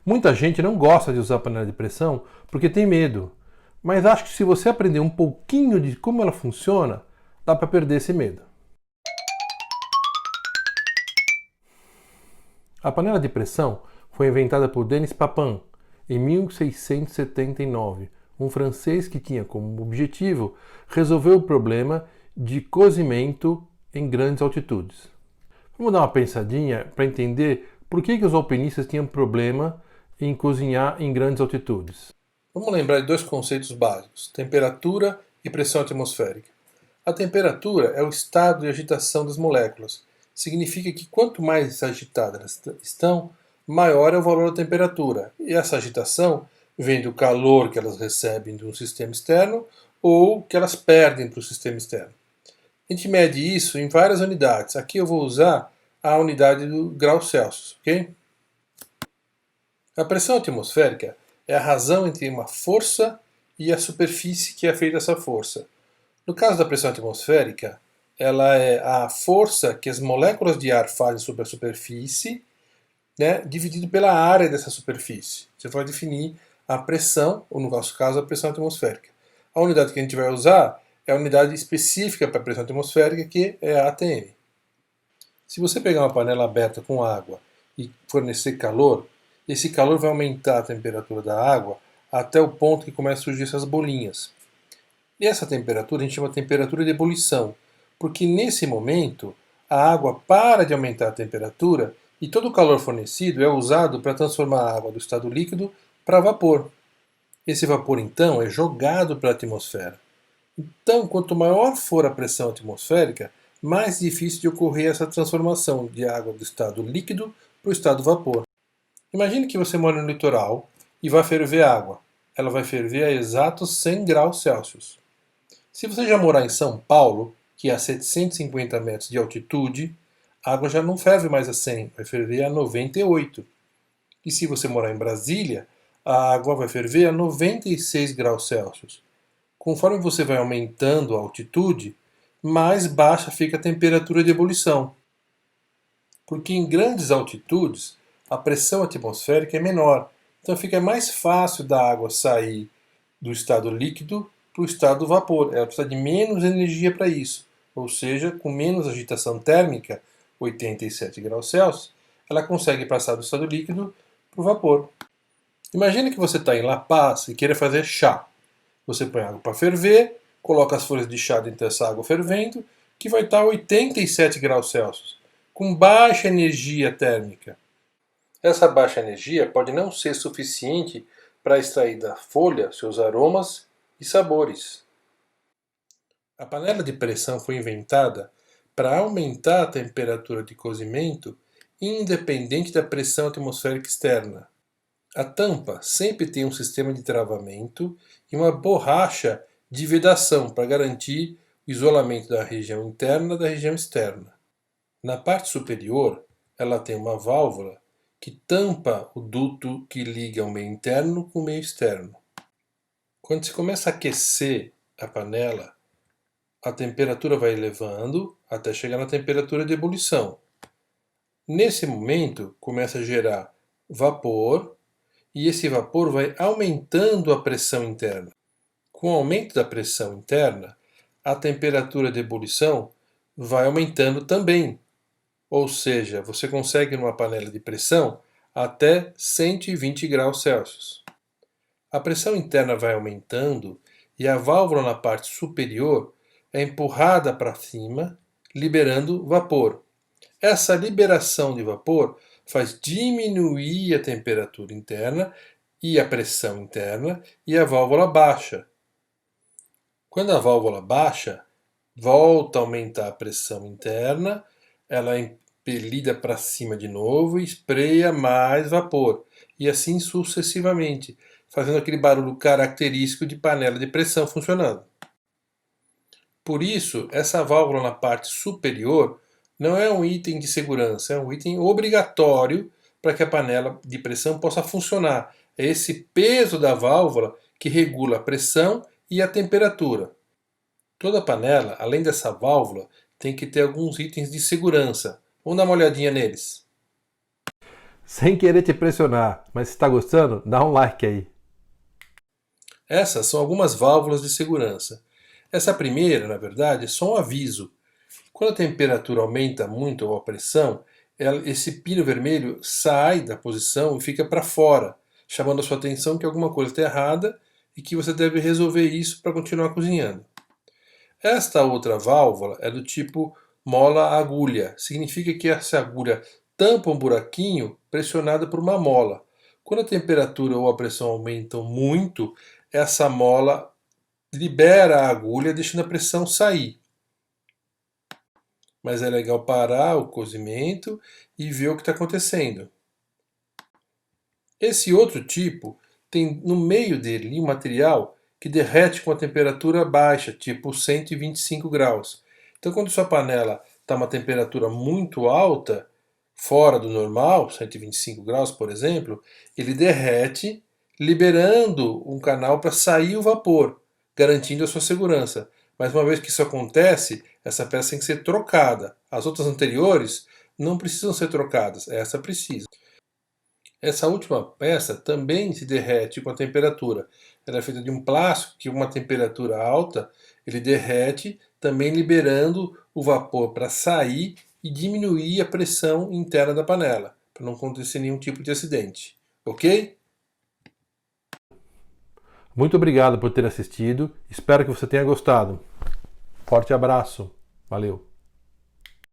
Muita gente não gosta de usar a panela de pressão porque tem medo, mas acho que se você aprender um pouquinho de como ela funciona, dá para perder esse medo. A panela de pressão foi inventada por Denis Papin em 1679, um francês que tinha como objetivo resolver o problema de cozimento em grandes altitudes. Vamos dar uma pensadinha para entender por que os alpinistas tinham problema em cozinhar em grandes altitudes. Vamos lembrar de dois conceitos básicos: temperatura e pressão atmosférica. A temperatura é o estado de agitação das moléculas. Significa que quanto mais agitadas elas estão, maior é o valor da temperatura. E essa agitação vem do calor que elas recebem de um sistema externo ou que elas perdem para o sistema externo. A gente mede isso em várias unidades. Aqui eu vou usar a unidade do grau Celsius, ok? A pressão atmosférica é a razão entre uma força e a superfície que é feita essa força. No caso da pressão atmosférica, ela é a força que as moléculas de ar fazem sobre a superfície, né, dividido pela área dessa superfície. Você vai definir a pressão, ou no nosso caso, a pressão atmosférica. A unidade que a gente vai usar é a unidade específica para a pressão atmosférica, que é a ATM. Se você pegar uma panela aberta com água e fornecer calor, esse calor vai aumentar a temperatura da água até o ponto que começa a surgir essas bolinhas. E essa temperatura a gente chama de temperatura de ebulição, porque nesse momento a água para de aumentar a temperatura e todo o calor fornecido é usado para transformar a água do estado líquido para vapor. Esse vapor então é jogado para a atmosfera. Então, quanto maior for a pressão atmosférica, mais difícil de ocorrer essa transformação de água do estado líquido para o estado vapor. Imagine que você mora no litoral e vai ferver água. Ela vai ferver a exatos 100 graus Celsius. Se você já morar em São Paulo, que é a 750 metros de altitude, a água já não ferve mais a 100, vai ferver a 98. E se você morar em Brasília, a água vai ferver a 96 graus Celsius. Conforme você vai aumentando a altitude, mais baixa fica a temperatura de ebulição. Porque em grandes altitudes, a pressão atmosférica é menor, então fica mais fácil da água sair do estado líquido para o estado vapor. Ela precisa de menos energia para isso, ou seja, com menos agitação térmica, 87 graus Celsius, ela consegue passar do estado líquido para o vapor. Imagine que você está em La Paz e queira fazer chá. Você põe água para ferver, coloca as folhas de chá dentro dessa água fervendo, que vai estar a 87 graus Celsius, com baixa energia térmica. Essa baixa energia pode não ser suficiente para extrair da folha seus aromas e sabores. A panela de pressão foi inventada para aumentar a temperatura de cozimento independente da pressão atmosférica externa. A tampa sempre tem um sistema de travamento e uma borracha de vedação para garantir o isolamento da região interna da região externa. Na parte superior, ela tem uma válvula que tampa o duto que liga o meio interno com o meio externo. Quando se começa a aquecer a panela, a temperatura vai elevando até chegar na temperatura de ebulição. Nesse momento, começa a gerar vapor e esse vapor vai aumentando a pressão interna. Com o aumento da pressão interna, a temperatura de ebulição vai aumentando também. Ou seja, você consegue numa panela de pressão até 120 graus Celsius. A pressão interna vai aumentando e a válvula na parte superior é empurrada para cima, liberando vapor. Essa liberação de vapor faz diminuir a temperatura interna e a pressão interna e a válvula baixa. Quando a válvula baixa, volta a aumentar a pressão interna, ela é impelida para cima de novo e espreia mais vapor, e assim sucessivamente, fazendo aquele barulho característico de panela de pressão funcionando. Por isso, essa válvula na parte superior não é um item de segurança, é um item obrigatório para que a panela de pressão possa funcionar. É esse peso da válvula que regula a pressão e a temperatura. Toda panela, além dessa válvula, tem que ter alguns itens de segurança. Vamos dar uma olhadinha neles. Sem querer te pressionar, mas se está gostando, dá um like aí. Essas são algumas válvulas de segurança. Essa primeira, na verdade, é só um aviso. Quando a temperatura aumenta muito ou a pressão, esse pino vermelho sai da posição e fica para fora, chamando a sua atenção que alguma coisa está errada e que você deve resolver isso para continuar cozinhando. Esta outra válvula é do tipo mola-agulha. Significa que essa agulha tampa um buraquinho pressionado por uma mola. Quando a temperatura ou a pressão aumentam muito, essa mola libera a agulha, deixando a pressão sair. Mas é legal parar o cozimento e ver o que está acontecendo. Esse outro tipo tem no meio dele um material que derrete com a temperatura baixa, tipo 125 graus. Então, quando sua panela está a uma temperatura muito alta, fora do normal, 125 graus, por exemplo, ele derrete, liberando um canal para sair o vapor, garantindo a sua segurança. Mas uma vez que isso acontece, essa peça tem que ser trocada. As outras anteriores não precisam ser trocadas, essa precisa. Essa última peça também se derrete com a temperatura. Ela é feita de um plástico que, uma temperatura alta, ele derrete, também liberando o vapor para sair e diminuir a pressão interna da panela, para não acontecer nenhum tipo de acidente. Ok? Muito obrigado por ter assistido. Espero que você tenha gostado. Forte abraço. Valeu.